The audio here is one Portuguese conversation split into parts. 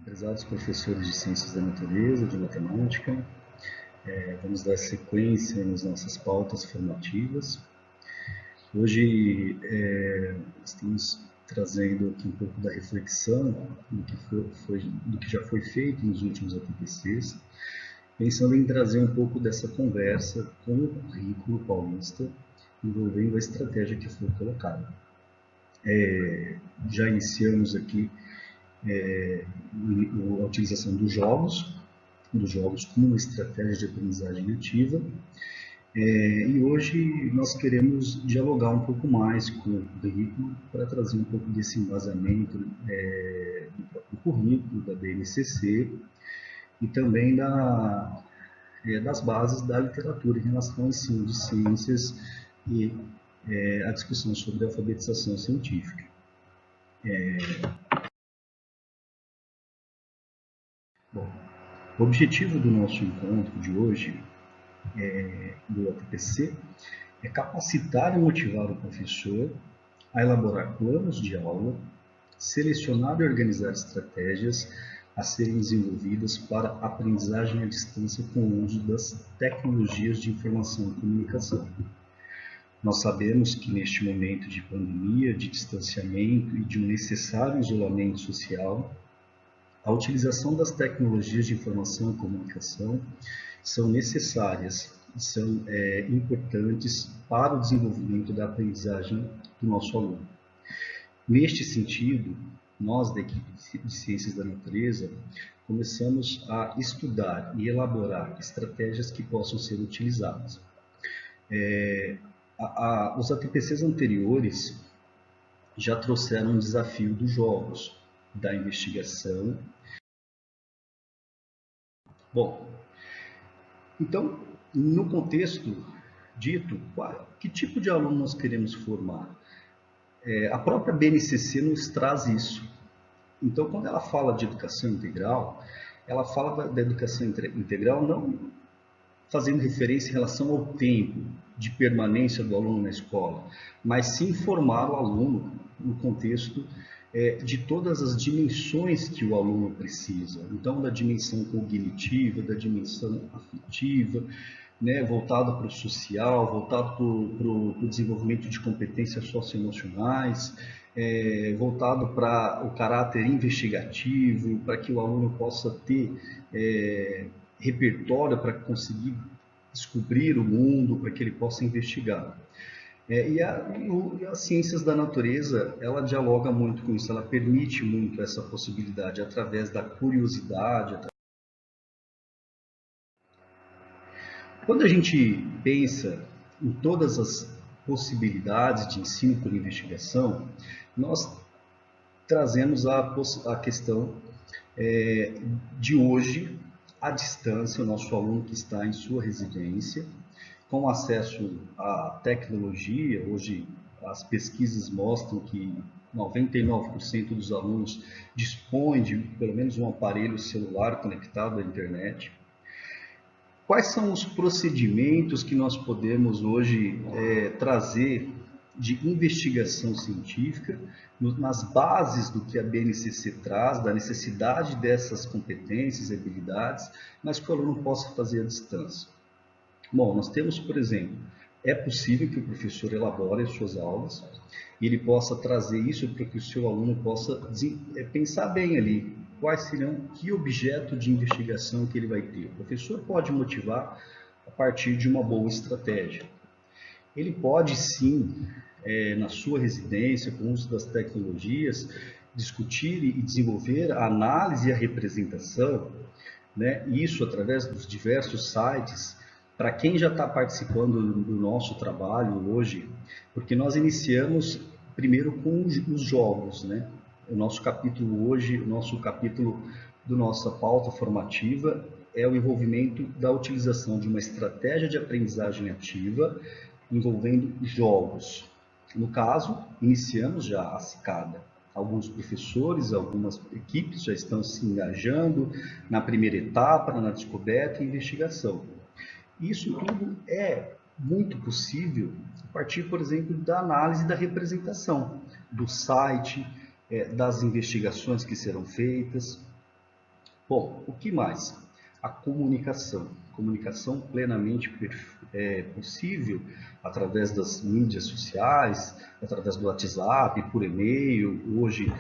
Prezados professores de Ciências da Natureza, de Matemática, vamos dar sequência nas nossas pautas formativas. Hoje estamos trazendo aqui um pouco da reflexão do que já foi feito nos últimos ATPCs, pensando em trazer um pouco dessa conversa com o currículo paulista, envolvendo a estratégia que foi colocada. Já iniciamos aqui a utilização dos jogos como uma estratégia de aprendizagem ativa. E hoje nós queremos dialogar um pouco mais com o currículo para trazer um pouco desse embasamento do próprio currículo, da BNCC e também das bases da literatura em relação ao ensino de ciências e a discussão sobre a alfabetização científica. Bom, o objetivo do nosso encontro de hoje, do ATPC, é capacitar e motivar o professor a elaborar planos de aula, selecionar e organizar estratégias a serem desenvolvidas para aprendizagem à distância com o uso das tecnologias de informação e comunicação. Nós sabemos que neste momento de pandemia, de distanciamento e de um necessário isolamento social, a utilização das tecnologias de informação e comunicação são necessárias e são importantes para o desenvolvimento da aprendizagem do nosso aluno. Neste sentido, nós da equipe de Ciências da Natureza começamos a estudar e elaborar estratégias que possam ser utilizadas. Os ATPCs anteriores já trouxeram um desafio dos jogos, da investigação. Bom, então, no contexto dito, que tipo de aluno nós queremos formar? A própria BNCC nos traz isso. Então, quando ela fala de educação integral, ela fala da educação integral não fazendo referência em relação ao tempo de permanência do aluno na escola, mas sim formar o aluno no contexto de todas as dimensões que o aluno precisa. Então, da dimensão cognitiva, da dimensão afetiva, voltado para o social, voltado para o desenvolvimento de competências socioemocionais, voltado para o caráter investigativo, para que o aluno possa ter repertório para conseguir descobrir o mundo, para que ele possa investigar. E as ciências da natureza, ela dialoga muito com isso, ela permite muito essa possibilidade através da curiosidade. Quando a gente pensa em todas as possibilidades de ensino por investigação, nós trazemos a questão de hoje, à distância, o nosso aluno que está em sua residência, com acesso à tecnologia. Hoje as pesquisas mostram que 99% dos alunos dispõem de pelo menos um aparelho celular conectado à internet. Quais são os procedimentos que nós podemos hoje trazer de investigação científica nas bases do que a BNCC traz, da necessidade dessas competências e habilidades, mas que o aluno possa fazer à distância? Bom, nós temos, por exemplo, é possível que o professor elabore as suas aulas e ele possa trazer isso para que o seu aluno possa pensar bem ali quais serão, que objeto de investigação que ele vai ter. O professor pode motivar a partir de uma boa estratégia. Ele pode sim, na sua residência, com o uso das tecnologias, discutir e desenvolver a análise e a representação, isso através dos diversos sites. Para quem já está participando do nosso trabalho hoje, porque nós iniciamos primeiro com os jogos, O nosso capítulo hoje, o nosso capítulo da nossa pauta formativa é o envolvimento da utilização de uma estratégia de aprendizagem ativa envolvendo jogos. No caso, iniciamos já a cicada. Alguns professores, algumas equipes já estão se engajando na primeira etapa, na descoberta e investigação. Isso tudo é muito possível a partir, por exemplo, da análise da representação, do site, das investigações que serão feitas. Bom, o que mais? A comunicação. Comunicação plenamente possível através das mídias sociais, através do WhatsApp, por e-mail, hoje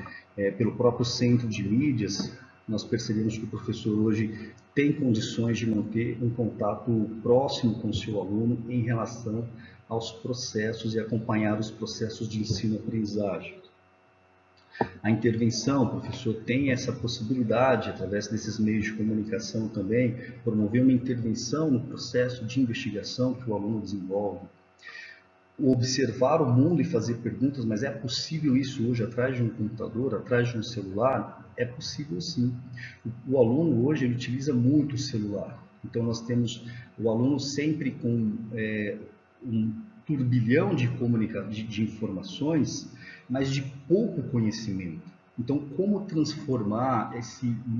pelo próprio centro de mídias. Nós percebemos que o professor hoje tem condições de manter um contato próximo com o seu aluno em relação aos processos e acompanhar os processos de ensino-aprendizagem. A intervenção, o professor tem essa possibilidade, através desses meios de comunicação também, promover uma intervenção no processo de investigação que o aluno desenvolve. O observar o mundo e fazer perguntas, mas é possível isso hoje atrás de um computador, atrás de um celular? É possível sim. O aluno hoje ele utiliza muito o celular. Então nós temos o aluno sempre com um turbilhão de informações, mas de pouco conhecimento. Então, como transformar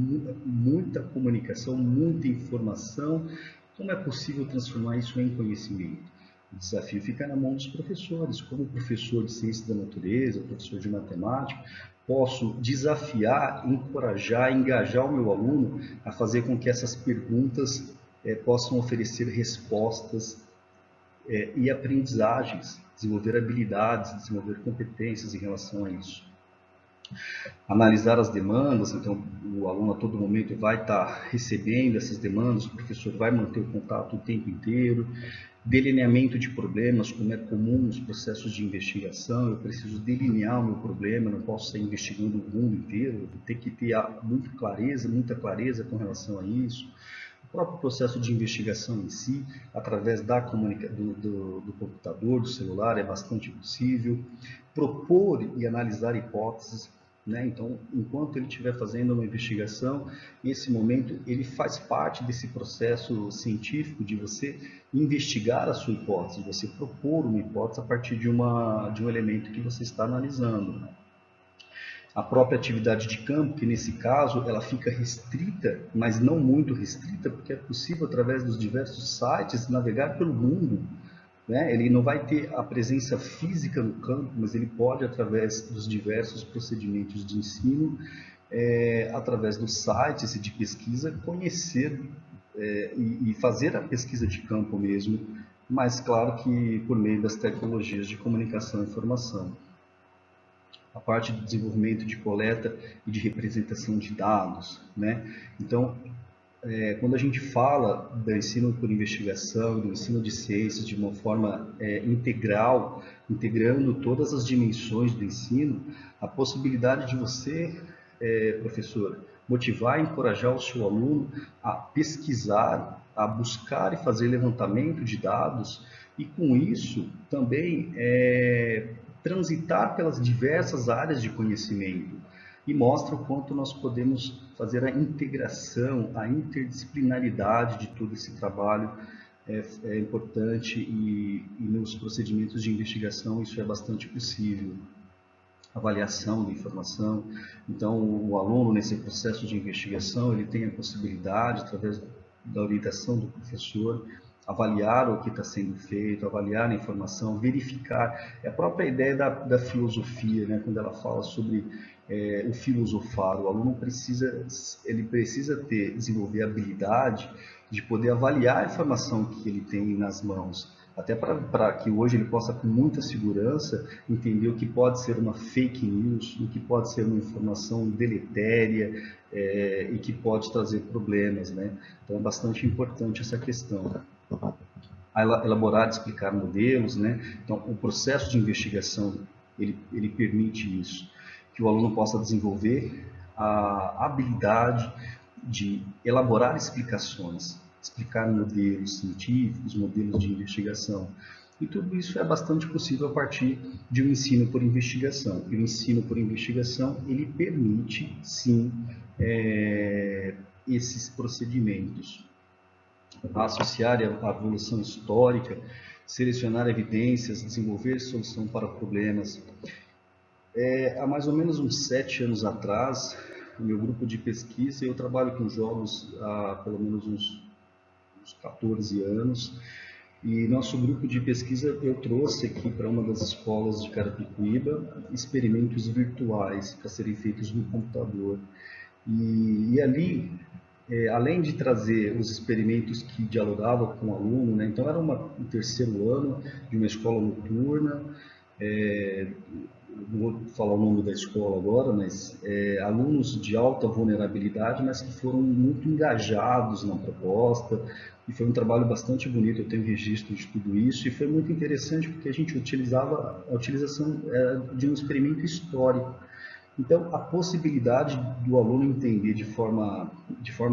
muita comunicação, muita informação, como é possível transformar isso em conhecimento? O desafio fica na mão dos professores. Como professor de ciência da natureza, professor de matemática, posso desafiar, encorajar, engajar o meu aluno a fazer com que essas perguntas possam oferecer respostas e aprendizagens, desenvolver habilidades, desenvolver competências em relação a isso. Analisar as demandas, então o aluno a todo momento vai estar recebendo essas demandas, o professor vai manter o contato o tempo inteiro. Delineamento de problemas, como é comum nos processos de investigação, eu preciso delinear o meu problema, não posso estar investigando o mundo inteiro, eu tenho que ter muita clareza com relação a isso. O próprio processo de investigação em si, através do computador, do celular, é bastante possível. Propor e analisar hipóteses, né? Então, enquanto ele estiver fazendo uma investigação, esse momento ele faz parte desse processo científico de você investigar a sua hipótese, você propor uma hipótese a partir de um elemento que você está analisando. A própria atividade de campo, que nesse caso ela fica restrita, mas não muito restrita, porque é possível através dos diversos sites navegar pelo mundo, né? Ele não vai ter a presença física no campo, mas ele pode, através dos diversos procedimentos de ensino, através dos sites e de pesquisa, conhecer e fazer a pesquisa de campo mesmo, mas claro que por meio das tecnologias de comunicação e informação. A parte do desenvolvimento de coleta e de representação de dados, né? Então, quando a gente fala do ensino por investigação, do ensino de ciências de uma forma integral, integrando todas as dimensões do ensino, a possibilidade de você, professor, motivar e encorajar o seu aluno a pesquisar, a buscar e fazer levantamento de dados e, com isso, também transitar pelas diversas áreas de conhecimento e mostra o quanto nós podemos fazer a integração, a interdisciplinaridade de todo esse trabalho é importante e nos procedimentos de investigação isso é bastante possível. Avaliação da informação. Então, o aluno, nesse processo de investigação, ele tem a possibilidade, através da orientação do professor, avaliar o que está sendo feito, avaliar a informação, verificar. É a própria ideia da filosofia, né? Quando ela fala sobre o filosofar. O aluno precisa desenvolver a habilidade de poder avaliar a informação que ele tem nas mãos, até para que hoje ele possa, com muita segurança, entender o que pode ser uma fake news, o que pode ser uma informação deletéria e que pode trazer problemas, né? Então é bastante importante essa questão. A elaborar, explicar modelos, né? Então o processo de investigação ele permite isso, que o aluno possa desenvolver a habilidade de elaborar explicações, explicar modelos científicos, modelos de investigação. E tudo isso é bastante possível a partir de um ensino por investigação. E o ensino por investigação, ele permite, sim, esses procedimentos. Associar a evolução histórica, selecionar evidências, desenvolver solução para problemas. Há mais ou menos uns 7 anos atrás, o meu grupo de pesquisa, eu trabalho com jogos há pelo menos uns 14 anos, e nosso grupo de pesquisa eu trouxe aqui para uma das escolas de Carapicuíba experimentos virtuais para serem feitos no computador. E ali, além de trazer os experimentos que dialogavam com o aluno, né, então era um terceiro ano de uma escola noturna, é, não vou falar o nome da escola agora, mas alunos de alta vulnerabilidade, mas que foram muito engajados na proposta, e foi um trabalho bastante bonito, eu tenho registro de tudo isso, e foi muito interessante porque a gente utilizava a utilização de um experimento histórico. Então, a possibilidade do aluno entender de forma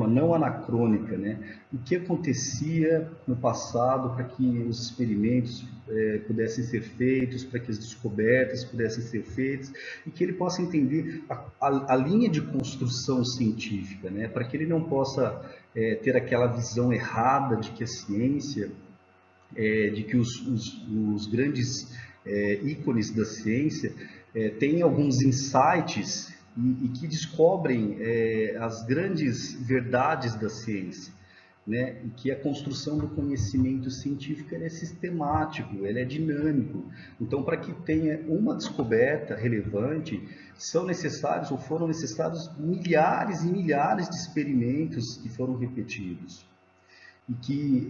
não anacrônica, né, o que acontecia no passado para que os experimentos pudessem ser feitos, para que as descobertas pudessem ser feitas, e que ele possa entender a linha de construção científica, né, para que ele não possa ter aquela visão errada de que a ciência de que os grandes ícones da ciência têm alguns insights e que descobrem as grandes verdades da ciência. Né? E que a construção do conhecimento científico é sistemático, ele é dinâmico. Então, para que tenha uma descoberta relevante, são necessários ou foram necessários milhares e milhares de experimentos que foram repetidos e que,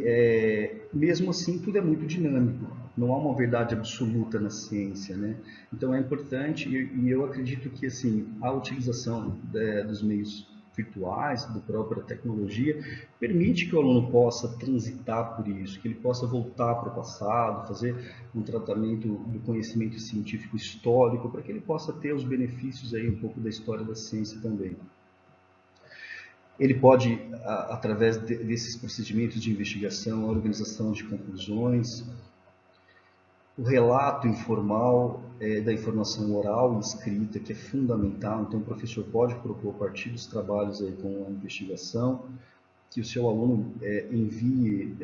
mesmo assim, tudo é muito dinâmico. Não há uma verdade absoluta na ciência, né? Então é importante e eu acredito que assim a utilização dos meios virtuais, da própria tecnologia, permite que o aluno possa transitar por isso, que ele possa voltar para o passado, fazer um tratamento do conhecimento científico histórico, para que ele possa ter os benefícios aí um pouco da história da ciência também. Ele pode, através desses procedimentos de investigação, a organização de conclusões, o relato informal da informação oral e escrita, que é fundamental. Então, o professor pode propor, a partir dos trabalhos aí com a investigação, que o seu aluno envie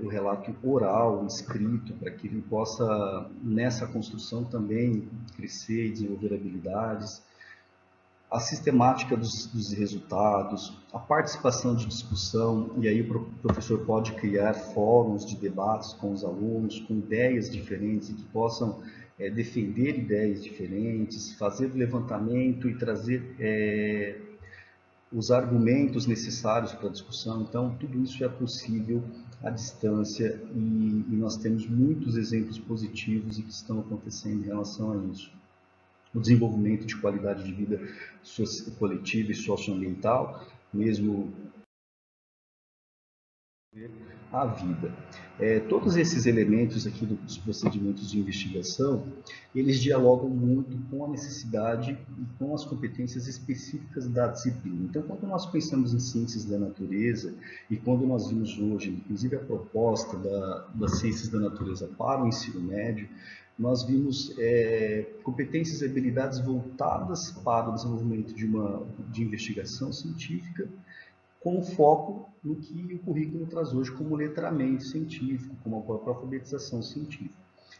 o relato oral, escrito, para que ele possa, nessa construção, também crescer e desenvolver habilidades, a sistemática dos resultados, a participação de discussão, e aí o professor pode criar fóruns de debates com os alunos, com ideias diferentes e que possam defender ideias diferentes, fazer levantamento e trazer os argumentos necessários para a discussão. Então, tudo isso é possível à distância e nós temos muitos exemplos positivos e que estão acontecendo em relação a isso. O desenvolvimento de qualidade de vida coletiva e socioambiental, mesmo a vida. Todos esses elementos aqui dos procedimentos de investigação, eles dialogam muito com a necessidade e com as competências específicas da disciplina. Então, quando nós pensamos em ciências da natureza e quando nós vimos hoje, inclusive a proposta das ciências da natureza para o ensino médio, nós vimos competências e habilidades voltadas para o desenvolvimento de investigação científica, com foco no que o currículo traz hoje como letramento científico, como a própria alfabetização científica.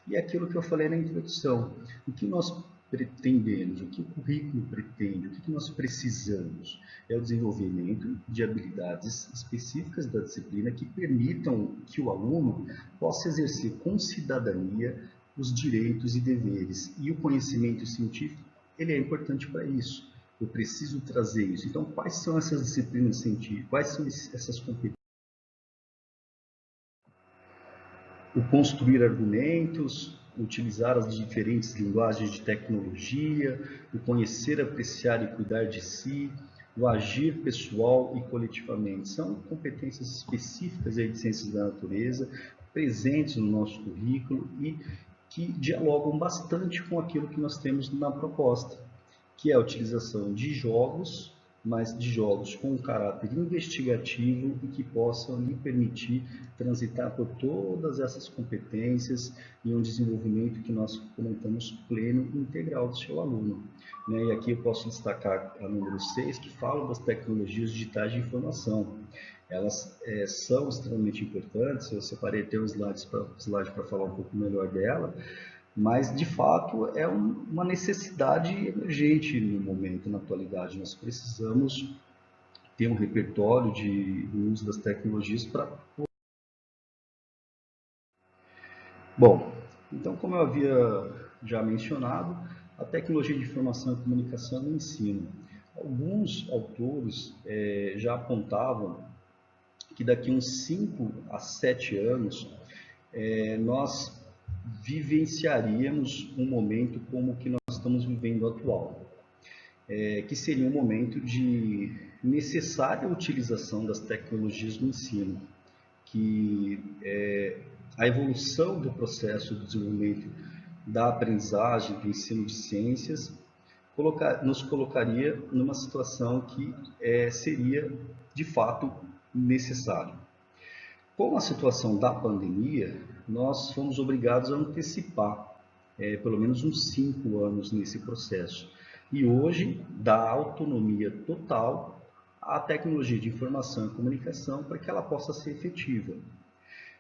E é aquilo que eu falei na introdução, o que nós pretendemos, o que o currículo pretende, o que nós precisamos é o desenvolvimento de habilidades específicas da disciplina que permitam que o aluno possa exercer com cidadania os direitos e deveres. E o conhecimento científico, ele é importante para isso. Eu preciso trazer isso. Então, quais são essas disciplinas científicas? Quais são essas competências? O construir argumentos, utilizar as diferentes linguagens de tecnologia, o conhecer, apreciar e cuidar de si, o agir pessoal e coletivamente. São competências específicas aí de ciências da natureza, presentes no nosso currículo e que dialogam bastante com aquilo que nós temos na proposta, que é a utilização de jogos, mas de jogos com um caráter investigativo e que possam lhe permitir transitar por todas essas competências e um desenvolvimento que nós comentamos pleno e integral do seu aluno. E aqui eu posso destacar a número 6, que fala das tecnologias digitais de informação. Elas são extremamente importantes, eu separei até um slide para falar um pouco melhor dela, mas de fato é uma necessidade emergente no momento, na atualidade. Nós precisamos ter um repertório de uso das tecnologias para. Bom, então, como eu havia já mencionado, a tecnologia de informação e comunicação no ensino. Alguns autores já apontavam que daqui uns 5 a 7 anos nós vivenciaríamos um momento como o que nós estamos vivendo atual, que seria um momento de necessária utilização das tecnologias no ensino, que a evolução do processo de desenvolvimento da aprendizagem, do ensino de ciências, nos colocaria numa situação que seria de fato necessário. Com a situação da pandemia, nós fomos obrigados a antecipar pelo menos uns 5 anos nesse processo. E hoje dá autonomia total à tecnologia de informação e comunicação para que ela possa ser efetiva.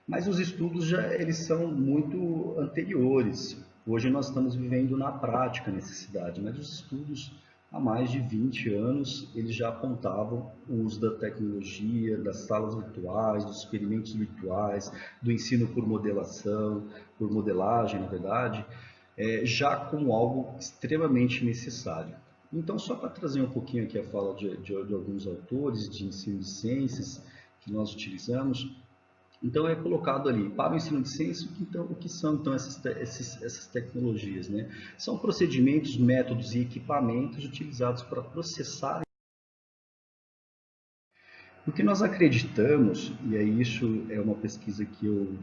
Mas os estudos eles são muito anteriores. Hoje nós estamos vivendo na prática a necessidade, mas os estudos há mais de 20 anos eles já apontavam o uso da tecnologia, das salas virtuais, dos experimentos virtuais, do ensino por modelação, por modelagem, na verdade, já como algo extremamente necessário. Então, só para trazer um pouquinho aqui a fala de alguns autores de ensino de ciências que nós utilizamos, então é colocado ali, para o ensino de ciência, o que são então essas tecnologias, né? São procedimentos, métodos e equipamentos utilizados para processar. O que nós acreditamos, e aí isso é uma pesquisa que eu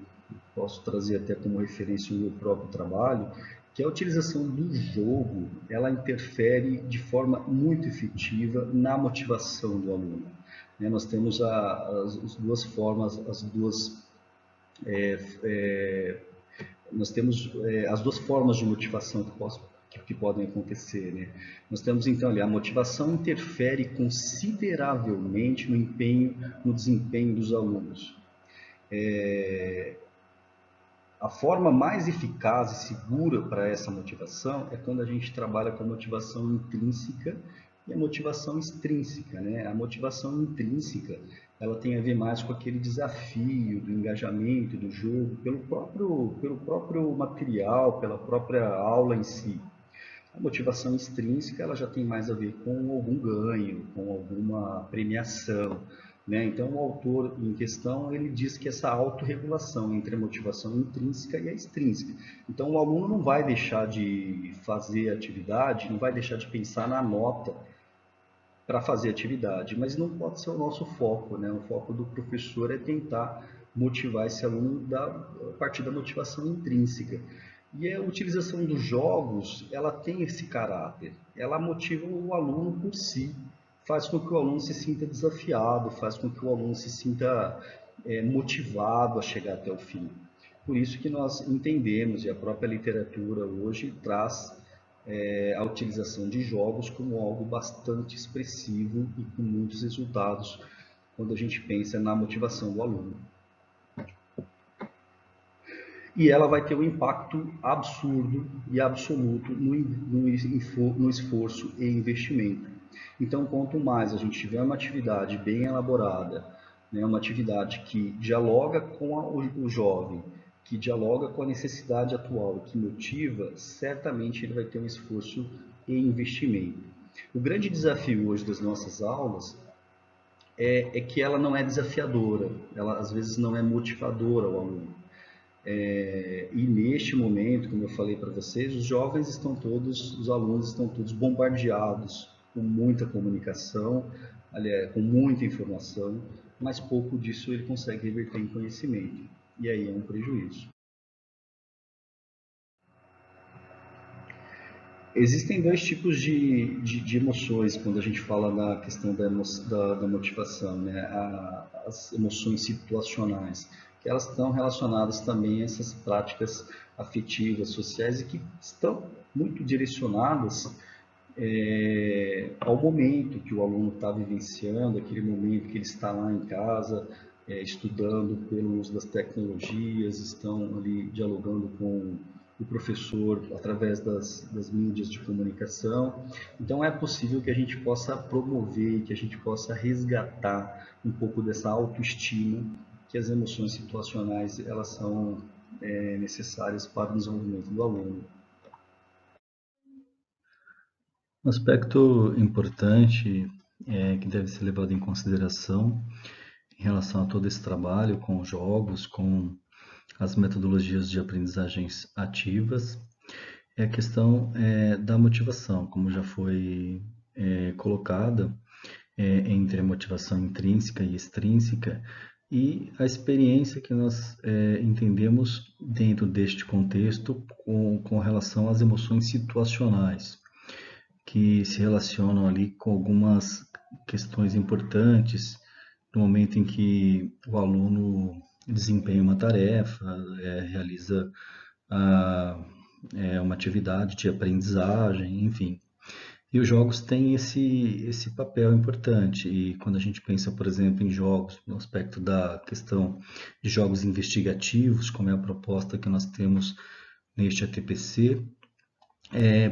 posso trazer até como referência no meu próprio trabalho, que a utilização do jogo, ela interfere de forma muito efetiva na motivação do aluno. Nós temos as duas formas, nós temos as duas formas de motivação que podem acontecer, né? Nós temos então ali, a motivação interfere consideravelmente no desempenho dos alunos. A forma mais eficaz e segura para essa motivação é quando a gente trabalha com a motivação intrínseca e a motivação extrínseca, né? A motivação intrínseca, ela tem a ver mais com aquele desafio do engajamento do jogo, pelo próprio material, pela própria aula em si. A motivação extrínseca, ela já tem mais a ver com algum ganho, com alguma premiação, né? Então, o autor em questão, ele diz que essa autorregulação entre a motivação intrínseca e a extrínseca. Então, o aluno não vai deixar de fazer atividade, não vai deixar de pensar na nota para fazer atividade, mas não pode ser o nosso foco, né? O foco do professor é tentar motivar esse aluno a partir da motivação intrínseca. E a utilização dos jogos, ela tem esse caráter, ela motiva o aluno por si, faz com que o aluno se sinta desafiado, faz com que o aluno se sinta motivado a chegar até o fim. Por isso que nós entendemos, e a própria literatura hoje traz a utilização de jogos como algo bastante expressivo e com muitos resultados quando a gente pensa na motivação do aluno. E ela vai ter um impacto absurdo e absoluto no esforço e investimento. Então, quanto mais a gente tiver uma atividade bem elaborada, né, uma atividade que dialoga com o jovem, que dialoga com a necessidade atual, que motiva, certamente ele vai ter um esforço e investimento. O grande desafio hoje das nossas aulas é que ela não é desafiadora, ela às vezes não é motivadora ao aluno. E neste momento, como eu falei para vocês, os alunos estão todos bombardeados com muita comunicação, aliás, com muita informação, mas pouco disso ele consegue reverter em conhecimento. E aí é um prejuízo. Existem dois tipos de emoções quando a gente fala na questão da motivação, né? As emoções situacionais, que elas estão relacionadas também a essas práticas afetivas, sociais e que estão muito direcionadas ao momento que o aluno está vivenciando, aquele momento que ele está lá em casa, estudando pelo uso das tecnologias, estão ali dialogando com o professor através das mídias de comunicação. Então é possível que a gente possa promover, que a gente possa resgatar um pouco dessa autoestima, que as emoções situacionais elas são necessárias para o desenvolvimento do aluno. Um aspecto importante que deve ser levado em consideração em relação a todo esse trabalho com os jogos, com as metodologias de aprendizagens ativas, é a questão da motivação, como já foi colocada, entre a motivação intrínseca e extrínseca, e a experiência que nós entendemos dentro deste contexto com relação às emoções situacionais, que se relacionam ali com algumas questões importantes no momento em que o aluno desempenha uma tarefa, realiza a, uma atividade de aprendizagem, enfim. E os jogos têm esse papel importante. E quando a gente pensa, por exemplo, em jogos, no aspecto da questão de jogos investigativos, como é a proposta que nós temos neste ATPC,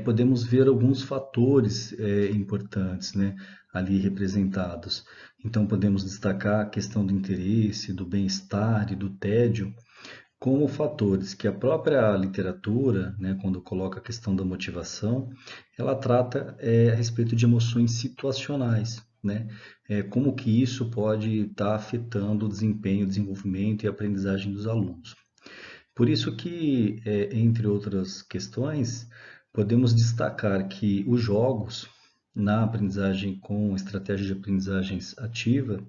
podemos ver alguns fatores importantes, né, ali representados. Então, podemos destacar a questão do interesse, do bem-estar e do tédio como fatores que a própria literatura, né, quando coloca a questão da motivação, ela trata a respeito de emoções situacionais, né? Como que isso pode estar afetando o desempenho, o desenvolvimento e a aprendizagem dos alunos. Por isso que, entre outras questões, podemos destacar que os jogos na aprendizagem com estratégia de aprendizagens ativa,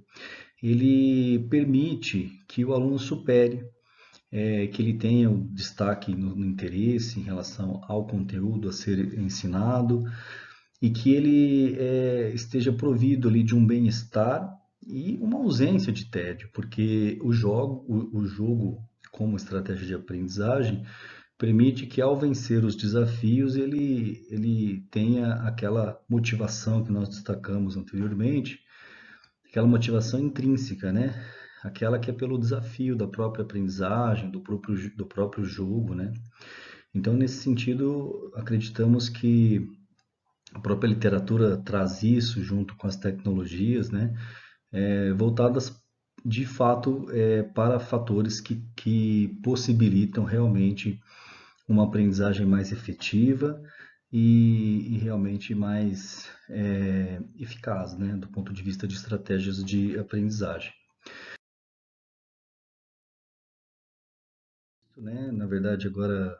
ele permite que o aluno supere, que ele tenha o destaque no interesse em relação ao conteúdo a ser ensinado e que ele esteja provido ali de um bem-estar e uma ausência de tédio, porque o jogo como estratégia de aprendizagem permite que ao vencer os desafios ele tenha aquela motivação que nós destacamos anteriormente, aquela motivação intrínseca, né? Aquela que é pelo desafio da própria aprendizagem, do próprio jogo, né? Então, nesse sentido, acreditamos que a própria literatura traz isso junto com as tecnologias, né? Voltadas de fato para fatores que possibilitam realmente uma aprendizagem mais efetiva e realmente mais eficaz, né? Do ponto de vista de estratégias de aprendizagem. Né? Na verdade, agora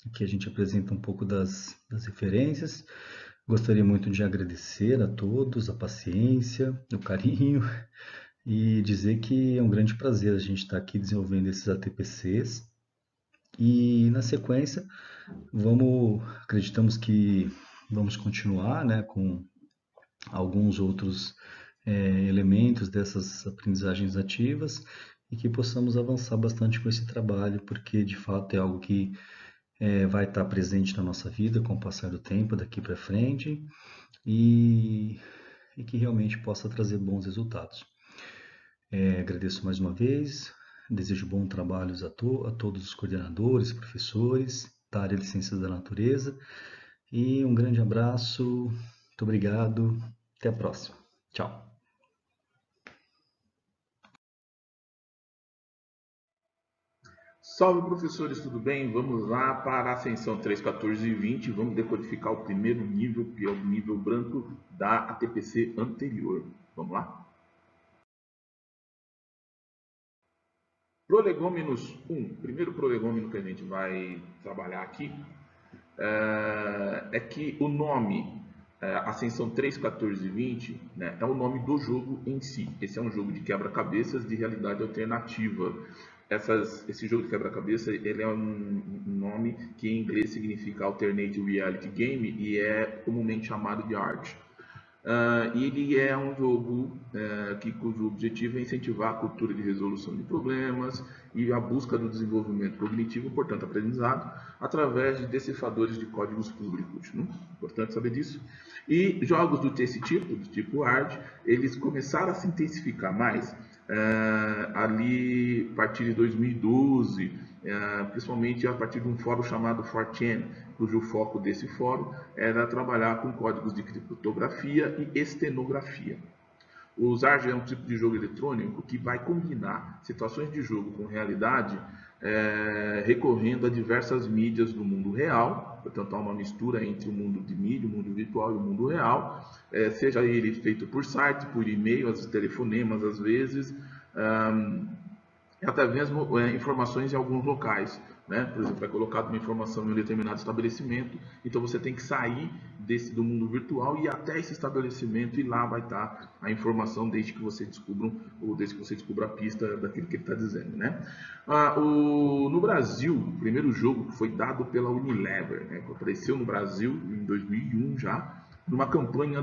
aqui a gente apresenta um pouco das referências. Gostaria muito de agradecer a todos a paciência, o carinho e dizer que é um grande prazer a gente estar aqui desenvolvendo esses ATPCs. E na sequência, acreditamos que vamos continuar, né, com alguns outros elementos dessas aprendizagens ativas e que possamos avançar bastante com esse trabalho, porque de fato é algo que vai estar presente na nossa vida com o passar do tempo daqui para frente e que realmente possa trazer bons resultados. Agradeço mais uma vez, desejo bons trabalhos a todos os coordenadores, professores da área de Ciências da Natureza e um grande abraço, muito obrigado, até a próxima. Tchau. Salve, professores, tudo bem? Vamos lá para a Ascensão 3, 14 e 20. Vamos decodificar o primeiro nível, que é o nível branco da ATPC anterior. Vamos lá? Prolegômenos 1. Primeiro prolegômeno que a gente vai trabalhar aqui é que o nome Ascensão 3, 14 e 20, né, é o nome do jogo em si. Esse é um jogo de quebra-cabeças de realidade alternativa. Esse jogo de quebra-cabeça ele é um nome que em inglês significa Alternate Reality Game e é comumente chamado de ART. E ele é um jogo cujo objetivo é incentivar a cultura de resolução de problemas e a busca do desenvolvimento cognitivo, portanto, aprendizado, através de decifradores de códigos públicos. Né? Importante saber disso. E jogos desse tipo, do tipo hard, eles começaram a se intensificar mais ali a partir de 2012, principalmente a partir de um fórum chamado 4chan, cujo foco desse fórum era trabalhar com códigos de criptografia e estenografia. O Zarge é um tipo de jogo eletrônico que vai combinar situações de jogo com realidade, recorrendo a diversas mídias do mundo real, portanto há uma mistura entre o mundo de mídia, o mundo virtual e o mundo real, seja ele feito por site, por e-mail, as telefonemas às vezes, até mesmo informações em alguns locais, né? Por exemplo, é colocado uma informação em um determinado estabelecimento, então você tem que sair do mundo virtual e ir até esse estabelecimento, e lá vai estar a informação desde que você descubra, ou desde que você descubra a pista daquilo que ele está dizendo, né? No Brasil, o primeiro jogo foi dado pela Unilever, né? Apareceu no Brasil em 2001 já, numa campanha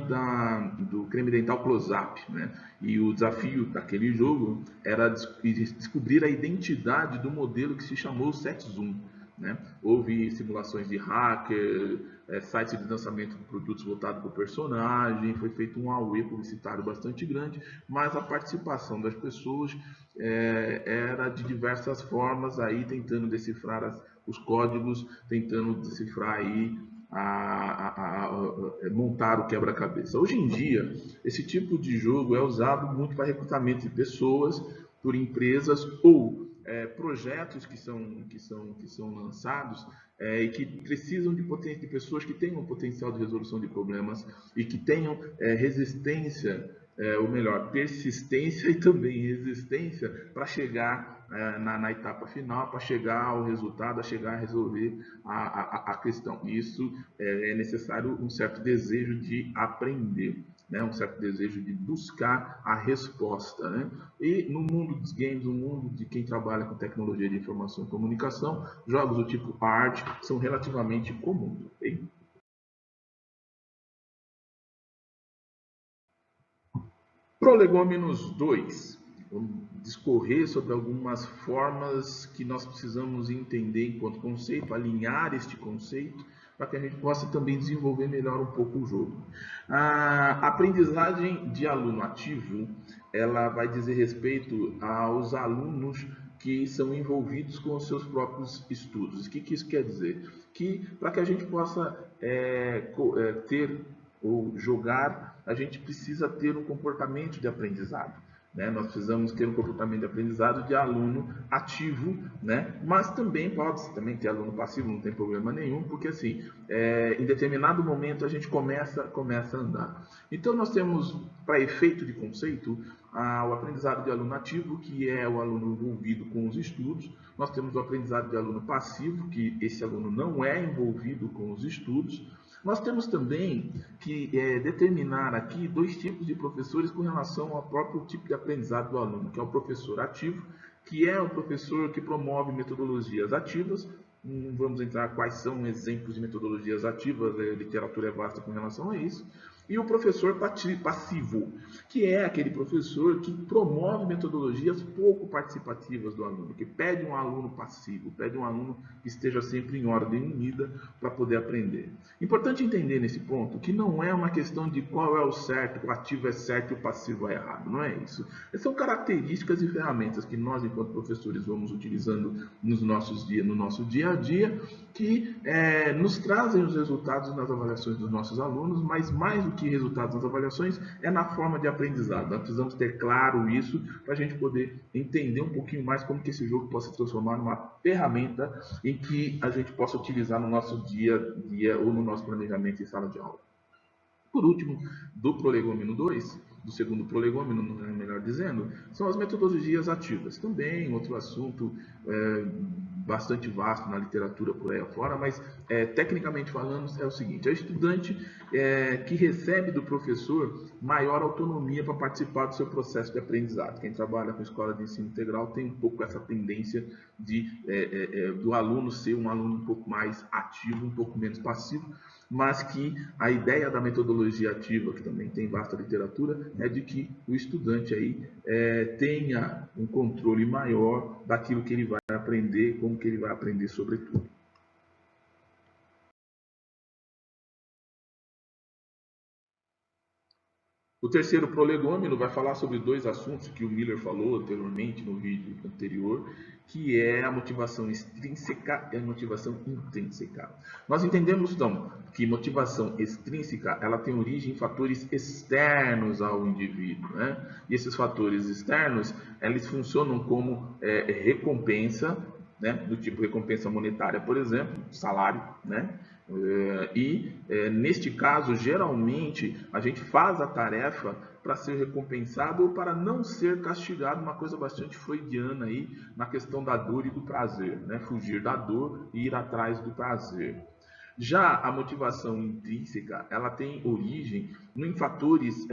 do creme dental Close-Up, né? E o desafio daquele jogo era descobrir a identidade do modelo que se chamou Set Zoom, né? Houve simulações de hacker, sites de lançamento de produtos voltados para o personagem, foi feito um auê publicitário bastante grande, mas a participação das pessoas era de diversas formas, aí tentando decifrar os códigos, tentando decifrar aí montar o quebra-cabeça. Hoje em dia, esse tipo de jogo é usado muito para recrutamento de pessoas por empresas ou projetos que são lançados e que precisam de pessoas que tenham potencial de resolução de problemas e que tenham resistência, ou melhor, persistência e também resistência para chegar na etapa final, para chegar ao resultado, a chegar a resolver a questão. Isso é necessário um certo desejo de aprender, né? Um certo desejo de buscar a resposta, né? E no mundo dos games, no mundo de quem trabalha com tecnologia de informação e comunicação, jogos do tipo art são relativamente comuns. Okay? Prolegômenos 2. Vamos discorrer sobre algumas formas que nós precisamos entender enquanto conceito, alinhar este conceito, para que a gente possa também desenvolver melhor um pouco o jogo. A aprendizagem de aluno ativo, ela vai dizer respeito aos alunos que são envolvidos com os seus próprios estudos. O que isso quer dizer? Que para que a gente possa ter ou jogar, a gente precisa ter um comportamento de aprendizado. Né? Nós precisamos ter um comportamento de aprendizado de aluno ativo, né? Mas também pode também ter aluno passivo, não tem problema nenhum, porque assim, em determinado momento a gente começa a andar. Então nós temos, para efeito de conceito, o aprendizado de aluno ativo, que é o aluno envolvido com os estudos. Nós temos o aprendizado de aluno passivo, que esse aluno não é envolvido com os estudos. Nós temos também que determinar aqui dois tipos de professores com relação ao próprio tipo de aprendizado do aluno, que é o professor ativo, que é o professor que promove metodologias ativas. Não vamos entrar quais são exemplos de metodologias ativas, a literatura é vasta com relação a isso. E o professor passivo, que é aquele professor que promove metodologias pouco participativas do aluno, que pede um aluno passivo, pede um aluno que esteja sempre em ordem unida para poder aprender. Importante entender nesse ponto que não é uma questão de qual é o certo, o ativo é certo e o passivo é errado, não é isso. Essas são características e ferramentas que nós, enquanto professores, vamos utilizando no nosso dia a dia, que nos trazem os resultados nas avaliações dos nossos alunos, mas mais do que resultados nas avaliações, é na forma de aprendizado. Nós precisamos ter claro isso para a gente poder entender um pouquinho mais como que esse jogo possa se transformar numa ferramenta em que a gente possa utilizar no nosso dia a dia ou no nosso planejamento em sala de aula. Por último, do prolegômeno 2, do segundo prolegômeno, melhor dizendo, são as metodologias ativas. Também outro assunto bastante vasto na literatura por aí afora, mas tecnicamente falando é o seguinte: é o estudante que recebe do professor maior autonomia para participar do seu processo de aprendizado. Quem trabalha com escola de ensino integral tem um pouco essa tendência do aluno ser um aluno um pouco mais ativo, um pouco menos passivo, mas que a ideia da metodologia ativa, que também tem vasta literatura, é de que o estudante aí tenha um controle maior daquilo que ele vai aprender, como que ele vai aprender sobretudo. O terceiro prolegômeno vai falar sobre dois assuntos que o Miller falou anteriormente no vídeo anterior, que é a motivação extrínseca e a motivação intrínseca. Nós entendemos, então, que motivação extrínseca ela tem origem em fatores externos ao indivíduo, né? E esses fatores externos, eles funcionam como recompensa, né? Do tipo recompensa monetária, por exemplo, salário, né? Neste caso, geralmente, a gente faz a tarefa para ser recompensado ou para não ser castigado, uma coisa bastante freudiana aí na questão da dor e do prazer, né? Fugir da dor e ir atrás do prazer. Já a motivação intrínseca, ela tem origem em fatores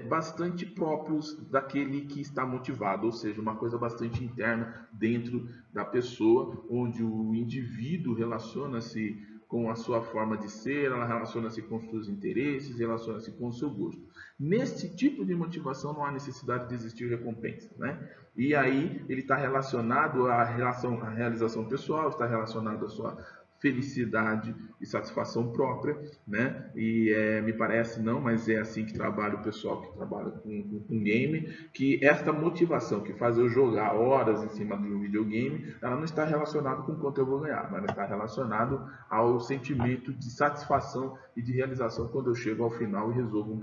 bastante próprios daquele que está motivado, ou seja, uma coisa bastante interna dentro da pessoa, onde o indivíduo relaciona-se com a sua forma de ser, ela relaciona-se com os seus interesses, relaciona-se com o seu gosto. Nesse tipo de motivação não há necessidade de existir recompensa, né? E aí ele está relacionado à realização pessoal, está relacionado à sua felicidade e satisfação própria, né? E me parece não, mas é assim que trabalha o pessoal que trabalha com game, que esta motivação que faz eu jogar horas em cima de um videogame, ela não está relacionada com quanto eu vou ganhar, mas está relacionado ao sentimento de satisfação e de realização quando eu chego ao final e resolvo um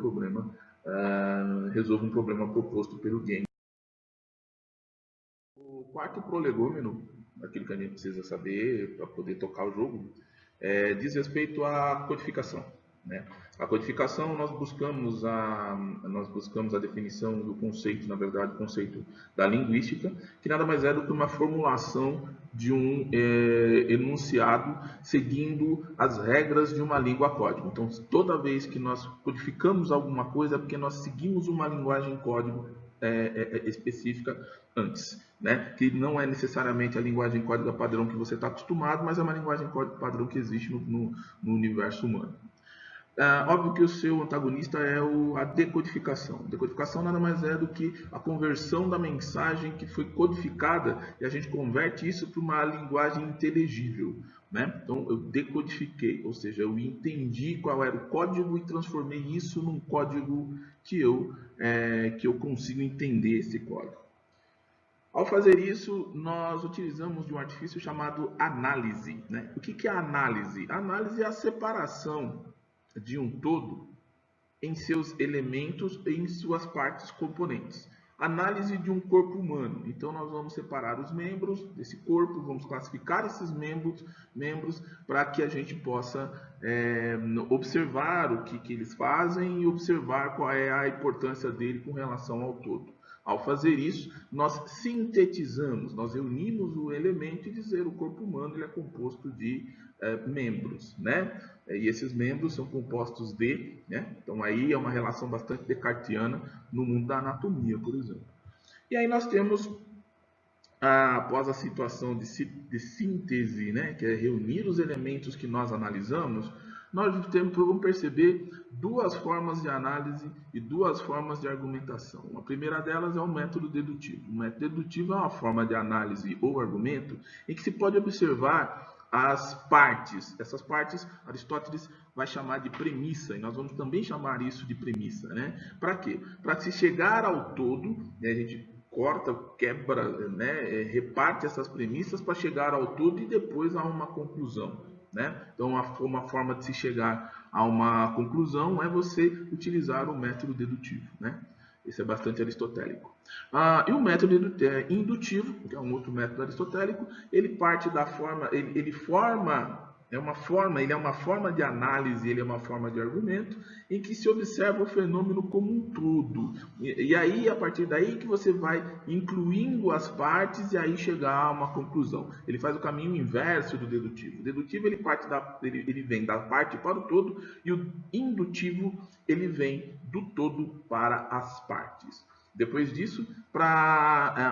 problema proposto pelo game. O quarto prolegômeno, aquilo que a gente precisa saber para poder tocar o jogo, diz respeito à codificação, né? A codificação, nós buscamos a definição do conceito, na verdade, o conceito da linguística, que nada mais é do que uma formulação de um enunciado seguindo as regras de uma língua código. Então, toda vez que nós codificamos alguma coisa, é porque nós seguimos uma linguagem código específica antes, né? Que não é necessariamente a linguagem código padrão que você está acostumado, mas é uma linguagem código padrão que existe no universo humano. Óbvio que o seu antagonista é a decodificação. Decodificação nada mais é do que a conversão da mensagem que foi codificada e a gente converte isso para uma linguagem inteligível, né? Então eu decodifiquei, ou seja, eu entendi qual era o código e transformei isso num código que eu consigo entender esse código. Ao fazer isso, nós utilizamos de um artifício chamado análise, né? O que é a análise? A análise é a separação de um todo em seus elementos e em suas partes componentes. Análise de um corpo humano. Então nós vamos separar os membros desse corpo, vamos classificar esses membros para que a gente possa observar o que eles fazem e observar qual é a importância dele com relação ao todo. Ao fazer isso, nós sintetizamos, nós reunimos o elemento e dizer o corpo humano ele é composto de membros, né? E esses membros são compostos de, né? Então aí é uma relação bastante descartiana no mundo da anatomia, por exemplo. E aí nós temos, após a situação de síntese, né? Que é reunir os elementos que nós analisamos, nós vamos perceber duas formas de análise e duas formas de argumentação. A primeira delas é o método dedutivo. O método dedutivo é uma forma de análise ou argumento em que se pode observar as partes. Essas partes, Aristóteles vai chamar de premissa, e nós vamos também chamar isso de premissa, né? Para quê? Para se chegar ao todo, né, a gente corta, quebra, né, reparte essas premissas para chegar ao todo e depois a uma conclusão, né? Então, uma forma de se chegar a uma conclusão é você utilizar o método dedutivo, né? Esse é bastante aristotélico. E o método indutivo, que é um outro método aristotélico, ele parte da forma, ele é uma forma de análise, ele é uma forma de argumento em que se observa o fenômeno como um todo. E aí, a partir daí que você vai incluindo as partes e aí chegar a uma conclusão. Ele faz o caminho inverso do dedutivo. O dedutivo ele vem da parte para o todo e o indutivo ele vem do todo para as partes. Depois disso,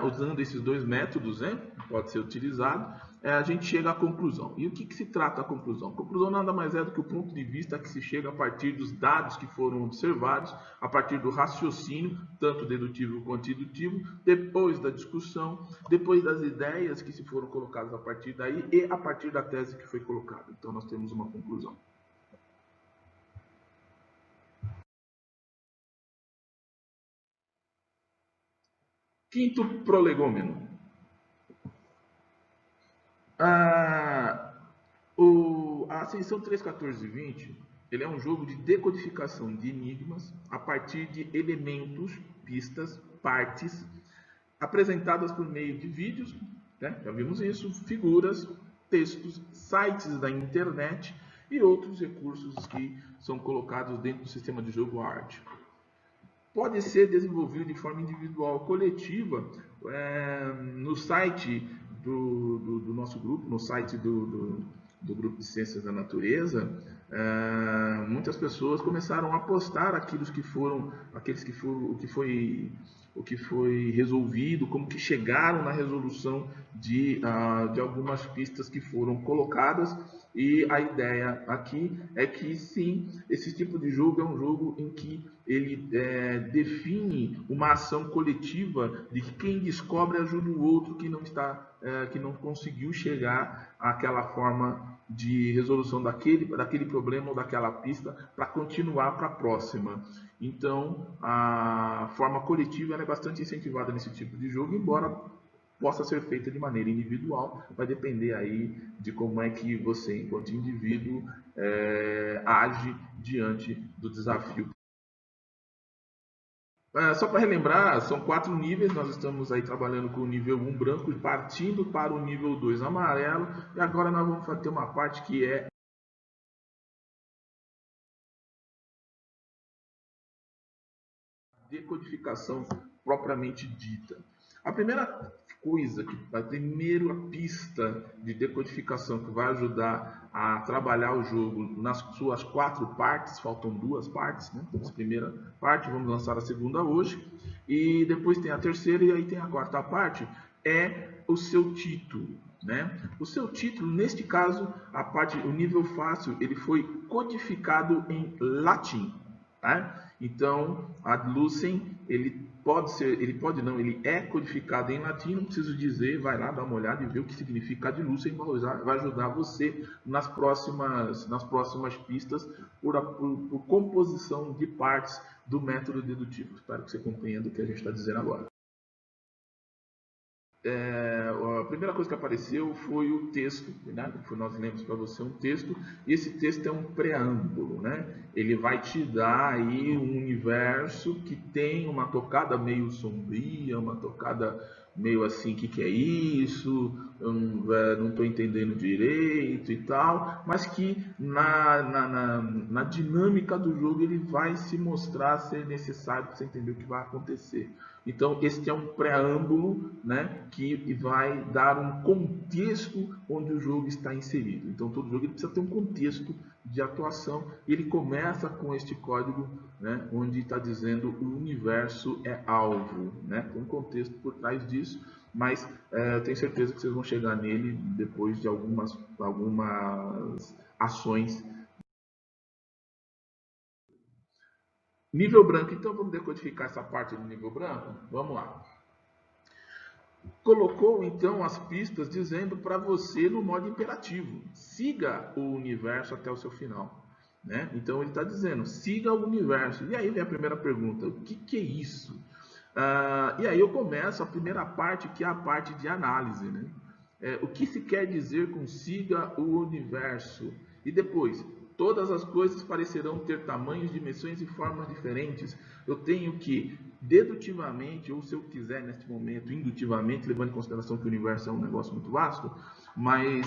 usando esses dois métodos, né, pode ser utilizado, a gente chega à conclusão. E o que se trata a conclusão? A conclusão nada mais é do que o ponto de vista que se chega a partir dos dados que foram observados, a partir do raciocínio, tanto dedutivo quanto indutivo, depois da discussão, depois das ideias que se foram colocadas a partir daí e a partir da tese que foi colocada. Então nós temos uma conclusão. Quinto prolegômeno. A Ascensão 3.14.20 ele é um jogo de decodificação de enigmas a partir de elementos, pistas, partes apresentadas por meio de vídeos, né? Já vimos isso, figuras, textos, sites da internet e outros recursos que são colocados dentro do sistema de jogo ART. Pode ser desenvolvido de forma individual ou coletiva no site do nosso grupo, no site do grupo de Ciências da Natureza. Muitas pessoas começaram a postar aqueles que foram o que foi resolvido, como que chegaram na resolução de algumas pistas que foram colocadas. E a ideia aqui é que sim, esse tipo de jogo é um jogo em que ele define uma ação coletiva de que quem descobre ajuda o outro que não conseguiu chegar àquela forma de resolução daquele problema ou daquela pista para continuar para a próxima. Então, a forma coletiva é bastante incentivada nesse tipo de jogo, embora possa ser feita de maneira individual, vai depender aí de como é que você, enquanto indivíduo, age diante do desafio. Só para relembrar, são 4 níveis, nós estamos aí trabalhando com o nível 1 branco, partindo para o nível 2 amarelo, e agora nós vamos ter uma parte que é decodificação propriamente dita. A primeira coisa, a primeira pista de decodificação que vai ajudar a trabalhar o jogo nas suas 4 partes, faltam 2 partes, né? Essa primeira parte, vamos lançar a segunda hoje, e depois tem a terceira e aí tem a quarta parte, é o seu título. Né? O seu título, neste caso, o nível fácil, ele foi codificado em latim. Tá? Então, a Lucem, ele é codificado em latim, não preciso dizer, vai lá dar uma olhada e ver o que significa a de Lucem, vai ajudar você nas próximas pistas por composição de partes do método dedutivo. Espero que você compreenda o que a gente está dizendo agora. A primeira coisa que apareceu foi o texto, né? Nós lemos para você um texto, e esse texto é um preâmbulo, né? Ele vai te dar aí um universo que tem uma tocada meio sombria, uma tocada meio assim, o que é isso? Eu não estou entendendo direito e tal, mas que na dinâmica do jogo ele vai se mostrar ser necessário para você entender o que vai acontecer. Então, este é um preâmbulo, né, que vai dar um contexto onde o jogo está inserido. Então, todo jogo ele precisa ter um contexto de atuação. E ele começa com este código, né, onde está dizendo o universo é alvo. Né? Tem um contexto por trás disso, mas eu tenho certeza que vocês vão chegar nele depois de algumas ações. Nível branco, então vamos decodificar essa parte do nível branco? Vamos lá. Colocou então as pistas dizendo para você no modo imperativo: siga o universo até o seu final. Né? Então ele está dizendo: siga o universo. E aí vem a primeira pergunta: o que é isso? E aí eu começo a primeira parte, que é a parte de análise. Né? O que se quer dizer com siga o universo? E depois, todas as coisas parecerão ter tamanhos, dimensões e formas diferentes. Eu tenho que, dedutivamente, ou se eu quiser neste momento, indutivamente, levando em consideração que o universo é um negócio muito vasto, mas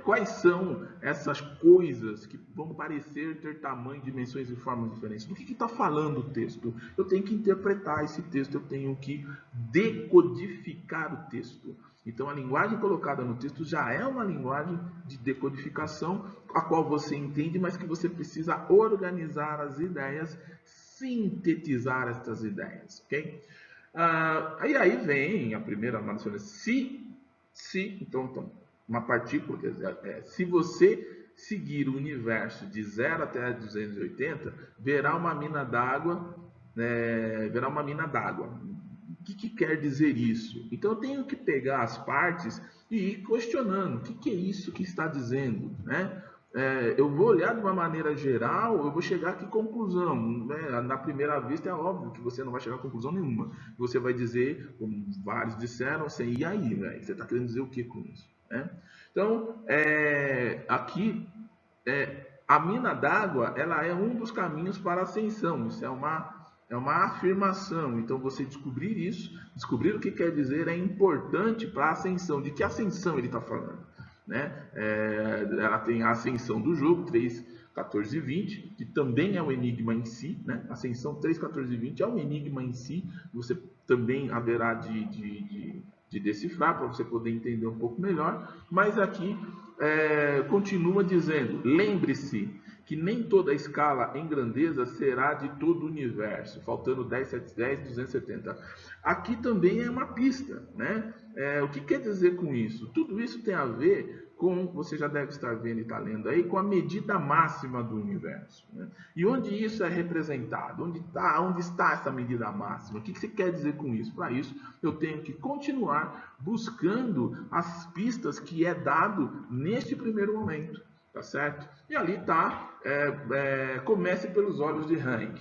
quais são essas coisas que vão parecer ter tamanho, dimensões e formas diferentes? Do que está falando o texto? Eu tenho que interpretar esse texto, eu tenho que decodificar o texto. Então, a linguagem colocada no texto já é uma linguagem de decodificação, a qual você entende, mas que você precisa organizar as ideias, sintetizar estas ideias, ok? E aí vem a primeira análise, então, uma partícula, se você seguir o universo de 0 até 280, verá uma mina d'água, O que quer dizer isso? Então eu tenho que pegar as partes e ir questionando. O que é isso que está dizendo? Né? Eu vou olhar de uma maneira geral, eu vou chegar a que conclusão? Né? Na primeira vista é óbvio que você não vai chegar a conclusão nenhuma. Você vai dizer, como vários disseram, assim, e aí, velho? Você está querendo dizer o que com isso? Né? Então, aqui, a mina d'água, ela é um dos caminhos para a ascensão. Isso é uma afirmação. Então, você descobrir isso, descobrir o que quer dizer, é importante para a ascensão. De que ascensão ele está falando? né? Ela tem a ascensão do jogo, 3, 14 e 20, que também é o enigma em si, né? Ascensão 3, 14 e 20 é um enigma em si, você também haverá de decifrar para você poder entender um pouco melhor, mas aqui continua dizendo, lembre-se que nem toda escala em grandeza será de todo o universo, faltando 10, 710, 270. Aqui também é uma pista, né? O que quer dizer com isso? Tudo isso tem a ver com, você já deve estar vendo e está lendo aí, com a medida máxima do universo. Né? E onde isso é representado? Onde está essa medida máxima? O que você quer dizer com isso? Para isso, eu tenho que continuar buscando as pistas que é dado neste primeiro momento. Tá certo? E ali está, comece pelos olhos de Rank.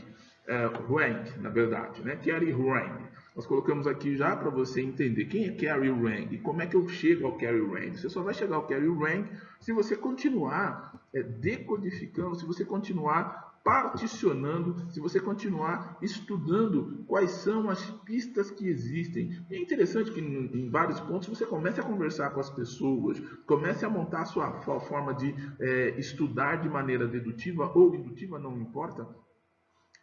Rank, na verdade, né? Kerry Rank. Nós colocamos aqui já para você entender quem é Kerry Rank e como é que eu chego ao Kerry Rank. Você só vai chegar ao Kerry Rank se você continuar decodificando, se você continuar particionando, se você continuar estudando quais são as pistas que existem. E é interessante que em vários pontos você comece a conversar com as pessoas, comece a montar a sua forma de estudar de maneira dedutiva ou indutiva, não importa,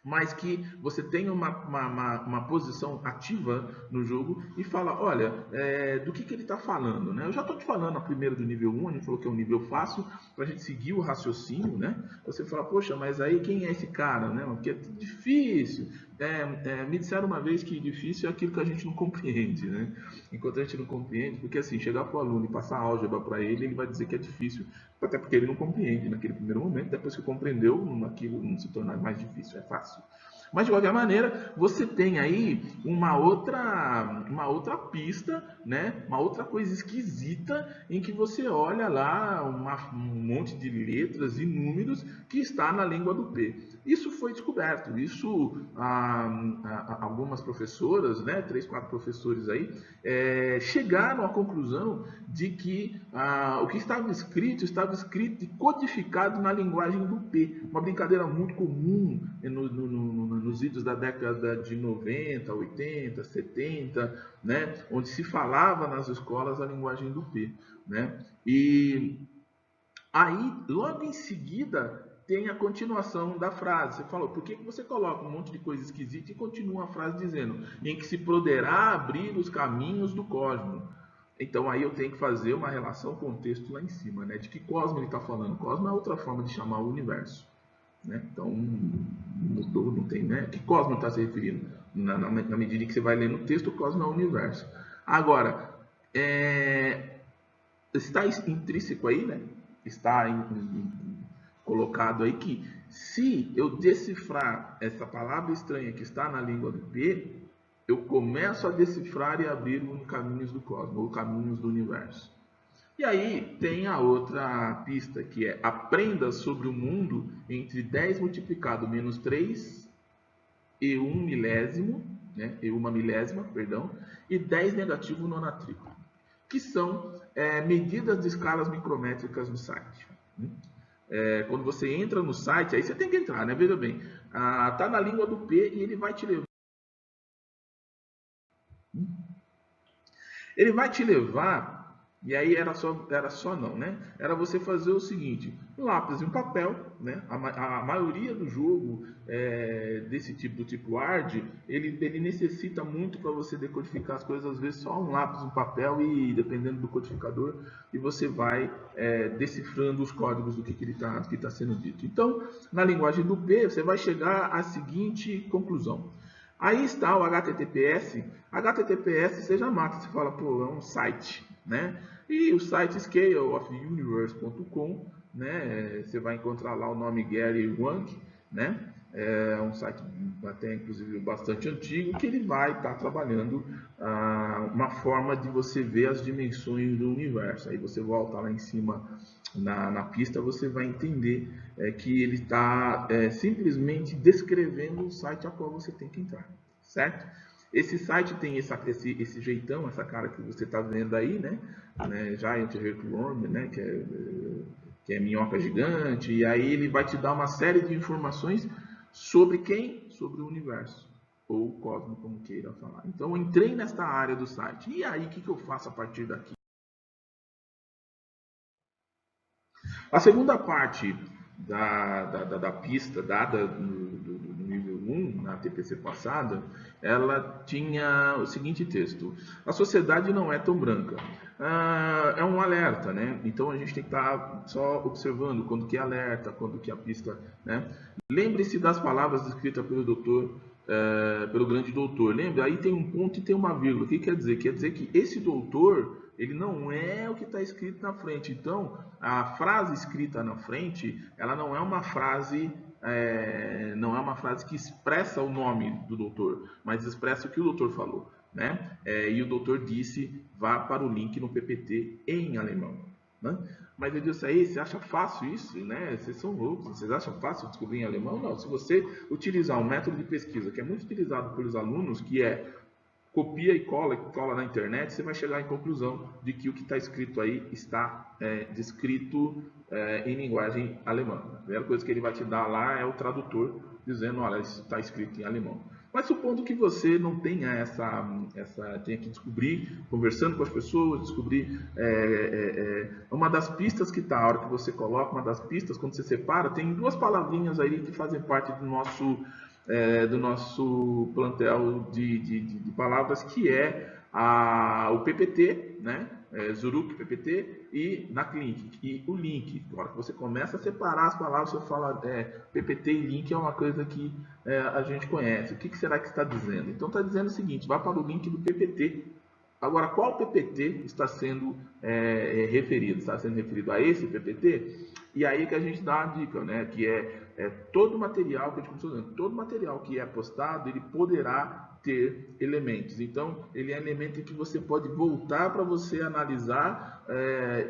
mas que você tenha uma posição ativa no jogo e fala, olha, do que ele está falando, né? Eu já estou te falando a primeira do nível 1, a gente falou que é um nível fácil, para a gente seguir o raciocínio, né? Você fala, poxa, mas aí quem é esse cara, né? Porque é difícil. Me disseram uma vez que difícil é aquilo que a gente não compreende, né? Enquanto a gente não compreende, porque assim, chegar para o aluno e passar álgebra para ele, ele vai dizer que é difícil, até porque ele não compreende naquele primeiro momento, depois que compreendeu, aquilo não se torna mais difícil, é fácil. Mas de qualquer maneira, você tem aí uma outra pista, né? Uma outra coisa esquisita em que você olha lá um monte de letras e números que está na língua do P. Isso foi descoberto. Isso algumas professoras, né? 3, 4 professores aí, chegaram à conclusão de que o que estava escrito e codificado na linguagem do P. Uma brincadeira muito comum nos vídeos da década de 90, 80, 70, né, onde se falava nas escolas a linguagem do P. Né? E aí, logo em seguida, tem a continuação da frase. Você falou, por que você coloca um monte de coisa esquisita e continua a frase dizendo, em que se poderá abrir os caminhos do cosmos? Então aí eu tenho que fazer uma relação com o texto lá em cima, né? De que cosmo ele está falando? Cosmo é outra forma de chamar o universo. Né? Então, mudou, não tem, né? Que cosmo está se referindo? Na medida que você vai lendo o texto, o cosmo é o universo. Agora, está intrínseco aí, né? Está colocado aí que se eu decifrar essa palavra estranha que está na língua do P, eu começo a decifrar e abrir os caminhos do cosmos, ou caminhos do universo. E aí tem a outra pista, que é aprenda sobre o mundo entre 10 multiplicado menos 3 e 1 milésimo, né, e 1 milésima, perdão, e 10 negativo nonatrico, que são medidas de escalas micrométricas no site. Quando você entra no site, aí você tem que entrar, né? Veja bem, tá na língua do P e ele vai te levar. Ele vai te levar, e aí era só não, né? Era você fazer o seguinte, um lápis e um papel, né? A maioria do jogo desse tipo, do tipo hard, ele necessita muito para você decodificar as coisas, às vezes só um lápis, um papel e dependendo do codificador, e você vai decifrando os códigos do que está sendo dito. Então, na linguagem do P, você vai chegar à seguinte conclusão. Aí está o HTTPS. HTTPS você já mata, você fala, pô, é um site, né? E o site scaleofuniverse.com, né? Você vai encontrar lá o nome Gary Wang, né? É um site até inclusive bastante antigo que ele vai estar trabalhando uma forma de você ver as dimensões do universo. Aí você volta lá em cima na pista, você vai entender que ele está simplesmente descrevendo o site a qual você tem que entrar, certo? Esse site tem esse jeitão, essa cara que você está vendo aí, né? Giant Earthworm, né? Que é minhoca gigante, e aí ele vai te dar uma série de informações sobre quem? Sobre o universo, ou o cosmos, como queira falar. Então eu entrei nesta área do site, e aí o que eu faço a partir daqui? A segunda parte da pista dada do nível 1, na TPC passada, ela tinha o seguinte texto: a sociedade não é tão branca. É um alerta, né? Então a gente tem que estar só observando quando que é alerta, quando que a pista, né? Lembre-se das palavras escritas pelo doutor, pelo grande doutor. Lembra? Aí tem um ponto e tem uma vírgula. O que quer dizer? Quer dizer que esse doutor, ele não é o que está escrito na frente. Então, a frase escrita na frente, ela não é uma frase, não é uma frase que expressa o nome do doutor, mas expressa o que o doutor falou, né? E o doutor disse: vá para o link no PPT em alemão, né? Mas eu disse aí, você acha fácil isso, né? Vocês são loucos, vocês acham fácil descobrir em alemão? Não, se você utilizar um método de pesquisa que é muito utilizado pelos alunos, que é copia e cola na internet, você vai chegar em conclusão de que o que está escrito aí está descrito em linguagem alemã. A primeira coisa que ele vai te dar lá é o tradutor dizendo: olha, isso está escrito em alemão. Mas supondo que você não tenha tenha que descobrir, conversando com as pessoas, descobrir uma das pistas que está, a hora que você coloca uma das pistas, quando você separa, tem duas palavrinhas aí que fazem parte do nosso plantel de palavras, que é o PPT, né? Zuruk PPT e Naklink, e o link. Na hora que você começa a separar as palavras, você fala PPT e link é uma coisa que a gente conhece. O que será que está dizendo? Então está dizendo o seguinte: vá para o link do PPT. Agora, qual PPT está sendo referido? Está sendo referido a esse PPT? E aí que a gente dá uma dica, né? Que todo material que a gente começou dizendo, todo material que é postado, ele poderá ter elementos. Então, ele é elemento que você pode voltar para você analisar,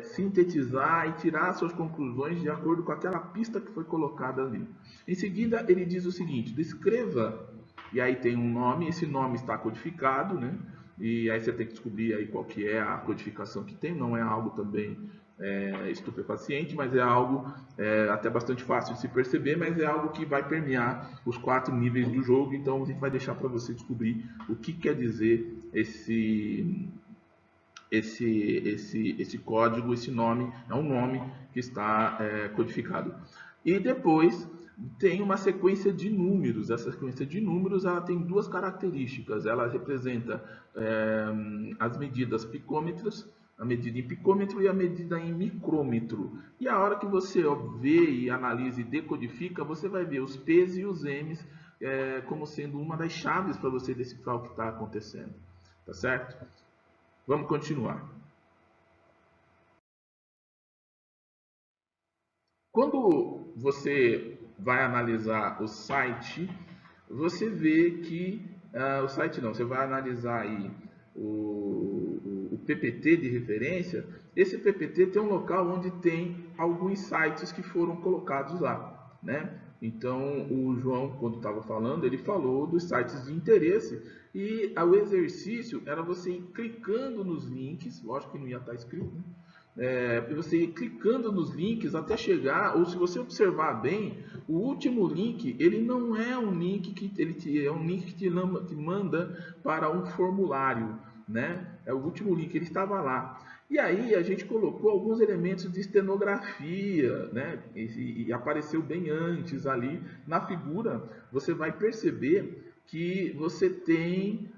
sintetizar e tirar suas conclusões de acordo com aquela pista que foi colocada ali. Em seguida, ele diz o seguinte: descreva, e aí tem um nome, esse nome está codificado, né? E aí você tem que descobrir aí qual que é a codificação que tem. Não é algo também estupefaciente, mas é algo até bastante fácil de se perceber, mas é algo que vai permear os 4 níveis do jogo. Então a gente vai deixar para você descobrir o que quer dizer esse código, esse nome. É um nome que está codificado. E depois tem uma sequência de números. Essa sequência de números, ela tem 2 características. Ela representa as medidas picômetros, a medida em picômetro e a medida em micrômetro. E a hora que você vê e analisa e decodifica, você vai ver os P's e os M's como sendo uma das chaves para você decifrar o que está acontecendo. Tá certo? Vamos continuar. Quando você vai analisar o site, você vê que o site não, você vai analisar aí o PPT de referência. Esse PPT tem um local onde tem alguns sites que foram colocados lá, né? Então o João, quando estava falando, ele falou dos sites de interesse, e o exercício era você ir clicando nos links. Lógico que não ia estar escrito, né? Você ir clicando nos links até chegar, ou se você observar bem, o último link, ele não é um link é um link que te manda para um formulário, né? É o último link, ele estava lá. E aí a gente colocou alguns elementos de estenografia, né? E apareceu bem antes ali na figura. Você vai perceber que você tem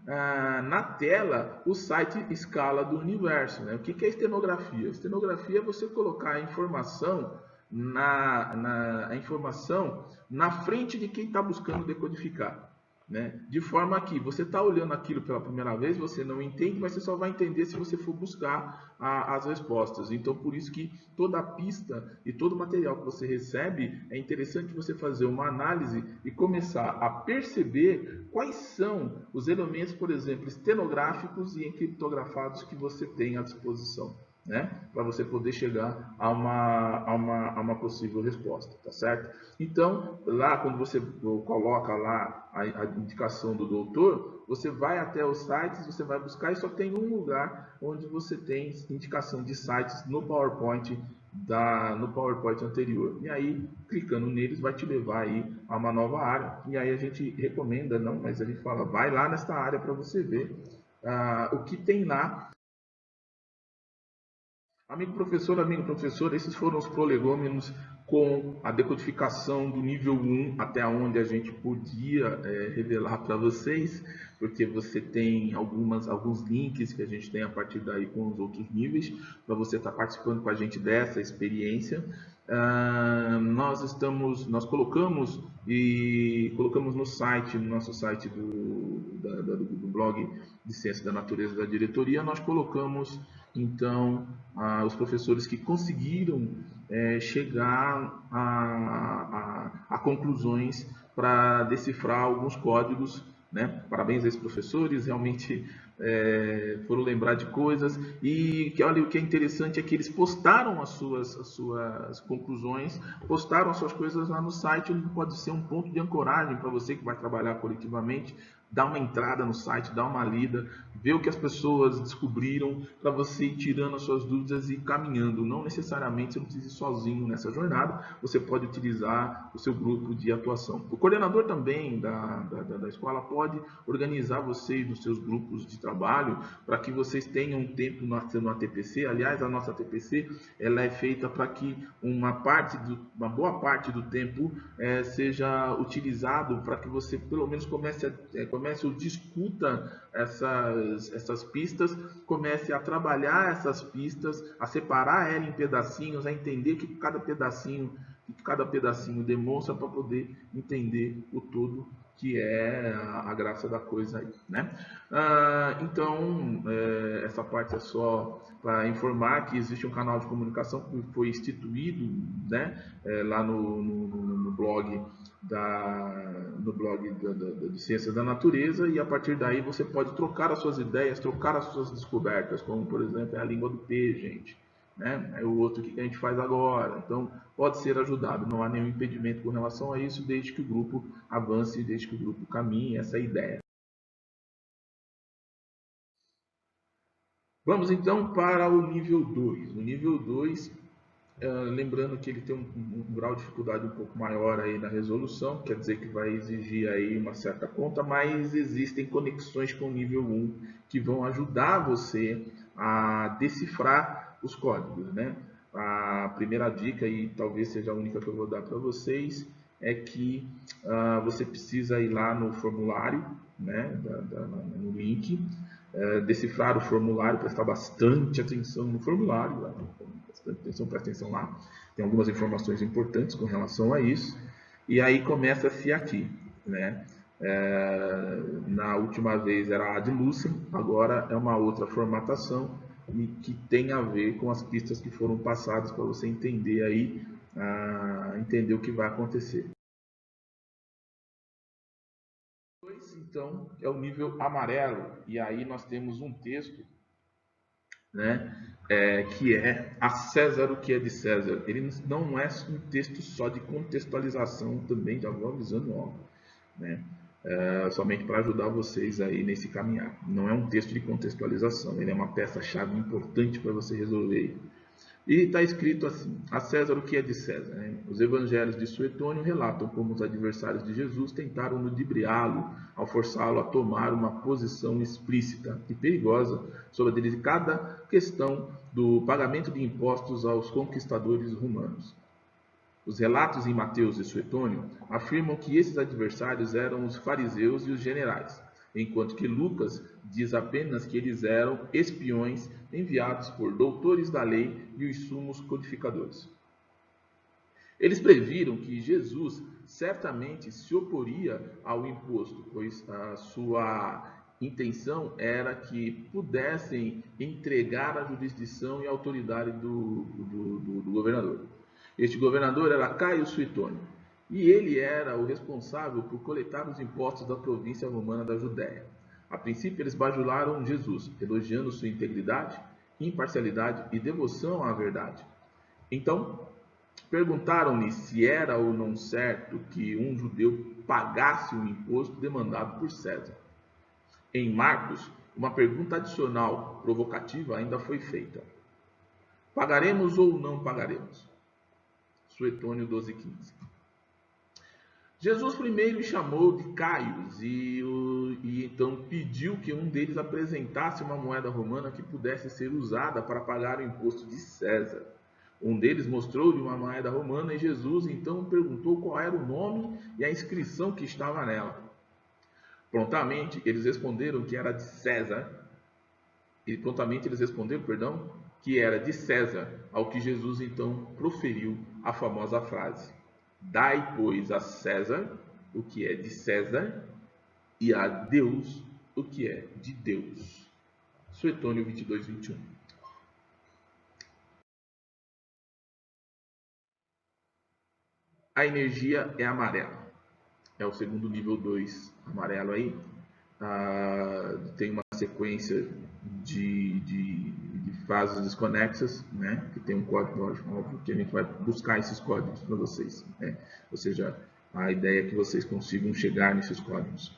na tela o site Escala do Universo, né? O que é estenografia? Estenografia é você colocar a informação na frente de quem está buscando decodificar, né? De forma que você está olhando aquilo pela primeira vez, você não entende, mas você só vai entender se você for buscar as respostas. Então, por isso que toda a pista e todo o material que você recebe, é interessante você fazer uma análise e começar a perceber quais são os elementos, por exemplo, estenográficos e encriptografados que você tem à disposição, né? Para você poder chegar a uma possível resposta, tá certo? Então, lá quando você coloca lá a indicação do doutor, você vai até os sites, você vai buscar, e só tem um lugar onde você tem indicação de sites no PowerPoint anterior. E aí, clicando neles, vai te levar aí a uma nova área. E aí a gente recomenda, não, mas a gente fala, vai lá nesta área para você ver o que tem lá. Amigo professor, esses foram os prolegômenos com a decodificação do nível 1 até onde a gente podia revelar para vocês, porque você tem alguns links que a gente tem a partir daí com os outros níveis, para você estar participando com a gente dessa experiência. Nós colocamos no nosso site do blog de Ciência da Natureza da Diretoria, nós colocamos então os professores que conseguiram chegar a conclusões para decifrar alguns códigos, né? Parabéns a esses professores, realmente foram lembrar de coisas. E olha, o que é interessante é que eles postaram as suas conclusões, postaram as suas coisas lá no site, onde pode ser um ponto de ancoragem para você que vai trabalhar coletivamente. Dá uma entrada no site, dá uma lida, vê o que as pessoas descobriram, para você ir tirando as suas dúvidas e caminhando. Não necessariamente você não precisa ir sozinho nessa jornada, você pode utilizar o seu grupo de atuação. O coordenador também da escola pode organizar vocês nos seus grupos de trabalho para que vocês tenham um tempo no ATPC. Aliás, a nossa ATPC ela é feita para que uma boa parte do tempo seja utilizado para que você pelo menos comece ou discuta essas pistas, comece a trabalhar essas pistas, a separar ela em pedacinhos, a entender que cada pedacinho demonstra para poder entender o todo que é a graça da coisa aí, né? Então, essa parte é só para informar que existe um canal de comunicação que foi instituído, né, lá no blog de Ciências da Natureza, e a partir daí você pode trocar as suas ideias, trocar as suas descobertas, como por exemplo a língua do P, gente, né? É o outro que a gente faz agora. Então pode ser ajudado, não há nenhum impedimento com relação a isso, desde que o grupo avance, desde que o grupo caminhe, essa é a ideia. Vamos então para o nível 2. O nível 2, lembrando que ele tem um grau de dificuldade um pouco maior aí na resolução, quer dizer que vai exigir aí uma certa conta, mas existem conexões com o nível 1 que vão ajudar você a decifrar os códigos, né? A primeira dica, e talvez seja a única que eu vou dar para vocês, é que você precisa ir lá no formulário, né, no link, decifrar o formulário, prestar bastante atenção no formulário, bastante atenção, presta atenção lá, tem algumas informações importantes com relação a isso, e aí começa-se aqui, né? Na última vez era a ad lucem, agora é uma outra formatação e que tem a ver com as pistas que foram passadas para você entender aí, entender o que vai acontecer. Então é o nível amarelo, e aí nós temos um texto, né, que é a César o que é de César. Ele não é um texto só de contextualização, também já vou avisando logo, né, somente para ajudar vocês aí nesse caminhar. Não é um texto de contextualização, ele é uma peça-chave importante para você resolver. E está escrito assim: a César o que é de César, né? Os evangelhos de Suetônio relatam como os adversários de Jesus tentaram ludibriá-lo ao forçá-lo a tomar uma posição explícita e perigosa sobre a delicada questão do pagamento de impostos aos conquistadores romanos. Os relatos em Mateus e Suetônio afirmam que esses adversários eram os fariseus e os generais, enquanto que Lucas diz apenas que eles eram espiões enviados por doutores da lei e os sumos codificadores. Eles previram que Jesus certamente se oporia ao imposto, pois a sua intenção era que pudessem entregar a jurisdição e a autoridade do governador. Este governador era Caio Suetônio, e ele era o responsável por coletar os impostos da província romana da Judéia. A princípio, eles bajularam Jesus, elogiando sua integridade, imparcialidade e devoção à verdade. Então, perguntaram-lhe se era ou não certo que um judeu pagasse o imposto demandado por César. Em Marcos, uma pergunta adicional provocativa ainda foi feita: pagaremos ou não pagaremos? Suetônio 12,15. Jesus primeiro chamou de Caios e então pediu que um deles apresentasse uma moeda romana que pudesse ser usada para pagar o imposto de César. Um deles mostrou-lhe uma moeda romana e Jesus então perguntou qual era o nome e a inscrição que estava nela. Prontamente eles responderam que era de César. Que era de César, ao que Jesus então proferiu a famosa frase: Dai, pois, a César o que é de César e a Deus o que é de Deus. Suetônio 22, 21. A energia é amarela. É o segundo nível 2 amarelo aí. Tem uma sequência de fases desconexas, né? Que tem um código, óbvio, que a gente vai buscar esses códigos para vocês, né? Ou seja, a ideia é que vocês consigam chegar nesses códigos.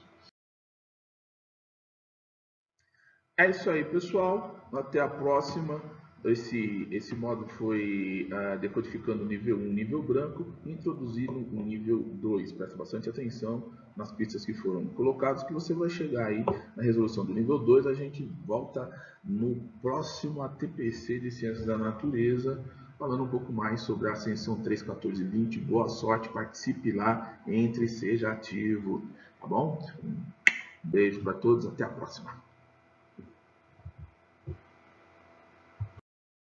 É isso aí, pessoal. Até a próxima. Esse módulo foi decodificando o nível 1, nível branco, introduzindo o nível 2. Presta bastante atenção nas pistas que foram colocadas, que você vai chegar aí na resolução do nível 2. A gente volta no próximo ATPC de Ciências da Natureza, falando um pouco mais sobre a Ascensão 3, 14 e 20. Boa sorte, participe lá, entre, seja ativo, tá bom? Um beijo para todos, até a próxima.